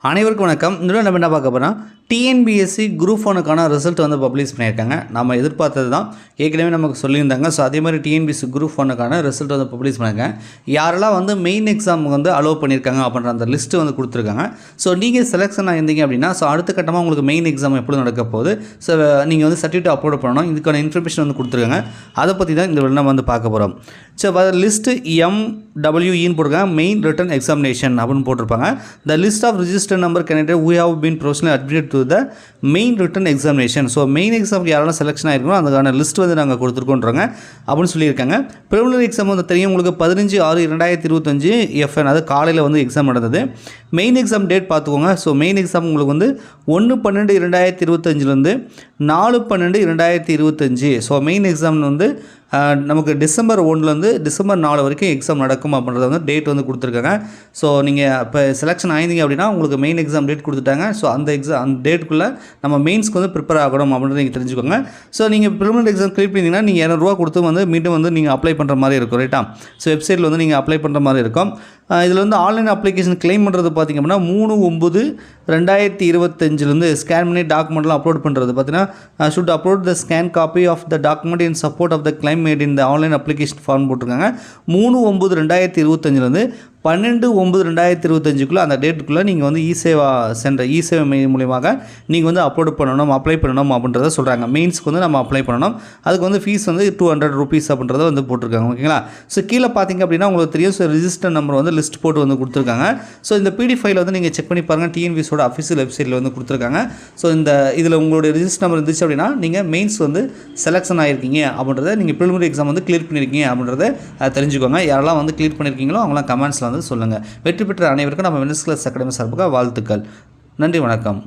அனைவருக்கும் வணக்கம். இன்னும் நம்ம என்ன பார்க்க போகிறோம், டிஎன்பிஎஸ்சி குரூப் 1க்கான ரிசல்ட் வந்து பப்ளிஷ் பண்ணியிருக்காங்க. நம்ம எதிர்பார்த்தது தான், ஏற்கனவே நமக்கு சொல்லியிருந்தாங்க. ஸோ அதே மாதிரி டிஎன்பிஎஸ்சி குரூப் 1க்கான ரிசல்ட் வந்து பப்ளிஷ் பண்ணியிருக்காங்க. யாரெல்லாம் வந்து மெயின் எக்ஸாமுக்கு வந்து அலோவ் பண்ணியிருக்காங்க அப்படின்ற அந்த லிஸ்ட்டு வந்து கொடுத்துருக்காங்க. ஸோ நீங்கள் செலெக்ஷன் ஆகிருந்தீங்க அப்படின்னா, ஸோ அடுத்த கட்டமாக உங்களுக்கு மெயின் எக்ஸாம் எப்படி நடக்க போகுது, ஸோ நீங்கள் வந்து சர்டிஃபிகேட் அப்லோட் பண்ணணும். இதுக்கான இன்ஃபர்மேஷன் வந்து கொடுத்துருக்காங்க. அதை பற்றி தான் இந்த நம்ம வந்து பார்க்க போகிறோம். ஸோ லிஸ்ட்டு MWEன்னு போட்டிருக்காங்க, மெயின் ரிட்டன் எக்ஸாமினேஷன் அப்படின்னு போட்டிருப்பாங்க. The list of register number candidate who have been professionally admitted to the main written examination. So main எக்ஸாமுக்கு யாரெல்லாம் செலெக்ஷன் ஆகிருக்கணும் அதுக்கான லிஸ்ட் வந்து நாங்கள் கொடுத்துருக்கோன்றாங்க அப்படின்னு சொல்லியிருக்காங்க. ப்ரிலிமினரி எக்ஸாம் வந்து தெரியும் உங்களுக்கு 15/6/2025 FN, அது காலையில் வந்து எக்ஸாம் நடந்தது. மெயின் எக்ஸாம் டேட் பார்த்துக்கோங்க. ஸோ மெயின் எக்ஸாம் உங்களுக்கு வந்து 1/12/2025 4/12/2025. ஸோ மெயின் எக்ஸாம் வந்து நமக்கு December 1 December 4 வரைக்கும் எக்ஸாம் நடக்கும் அப்படின்றத வந்து டேட் வந்து கொடுத்துருக்காங்க. ஸோ நீங்கள் இப்போ செலெக்ஷன் ஆயிருந்தீங்க அப்படின்னா உங்களுக்கு மெயின் எக்ஸாம் டேட் கொடுத்துட்டாங்க. ஸோ அந்த டேட்டுக்குள்ளே நம்ம மெயின்ஸ்க்கு வந்து ப்ரிப்பேர் ஆகணும் அப்படின்றத நீங்கள் தெரிஞ்சுக்கோங்க. ஸோ நீங்கள் ப்ரிலிமினரி எக்ஸாம் கிளியர் பண்ணிங்கன்னா நீங்கள் 200 கொடுத்து வந்து மீண்டும் வந்து நீங்கள் அப்ளை பண்ணுற மாதிரி இருக்கும், ரைட்டா? ஸோ வெப்சைட்டில் வந்து நீங்கள் அப்ளை பண்ணுற மாதிரி இருக்கும். இதில் வந்து ஆன்லைன் அப்ளிகேஷன் கிளைம் பண்ணுறது பார்த்திங்க அப்படின்னா 3/9/2025 ஸ்கேன் பண்ணி டாக்குமெண்ட்லாம் அப்லோட் பண்ணுறது பார்த்தீங்கன்னா should upload the scan copy of the document in support of the claim made in the online application form போட்டிருக்காங்க. 3/9/2025 12/9/2025 அந்த டேட்டுக்குள்ளே நீங்கள் வந்து இசேவா சென்டர் இசேவை மையம் மூலியமாக நீங்கள் வந்து அப்லோட் பண்ணணும், அப்ளை பண்ணணும் அப்படின்றத சொல்கிறாங்க. மெயின்ஸ்க்கு வந்து நம்ம அப்ளை பண்ணணும். அதுக்கு வந்து ஃபீஸ் வந்து 200 rupees அப்படின்றத வந்து போட்டிருக்காங்க, ஓகேங்களா? ஸோ கீழே பார்த்தீங்க அப்படின்னா உங்களுக்கு தெரியும், ஸோ ரிஜிஸ்டர் நம்பர் வந்து லிஸ்ட் போட்டு வந்து கொடுத்துருக்காங்க. ஸோ இந்த பிடிஎஃப் ஃபைல் வந்து நீங்கள் செக் பண்ணி பாருங்கள், டிஎன்பிஎஸ்சியோட அஃபிஷியல் வெப்சைட்டில் வந்து கொடுத்துருக்காங்க. ஸோ இதில் உங்களுடைய ரிஜிஸ்டர் நம்பர் இருந்துச்சு அப்படின்னா நீங்கள் மெயின்ஸ் வந்து செலெக்ஷன் ஆகிருக்கீங்க அப்படின்றத, நீங்கள் ப்ரிலிமினரி எக்ஸாம் வந்து கிளியர் பண்ணியிருக்கீங்க அப்படின்றத தெரிஞ்சுக்கோங்க. யாரெல்லாம் வந்து கிளியர் பண்ணியிருக்கீங்களோ அவங்களாம் கமெண்ட்ஸில் வந்து சொல்லுங்கள். வெற்றி பெற்ற அனைவருக்கும் நம்ம வெனிஸ் கிளாஸ் அகாடமி சார்பாக வாழ்த்துக்கள். நன்றி, வணக்கம்.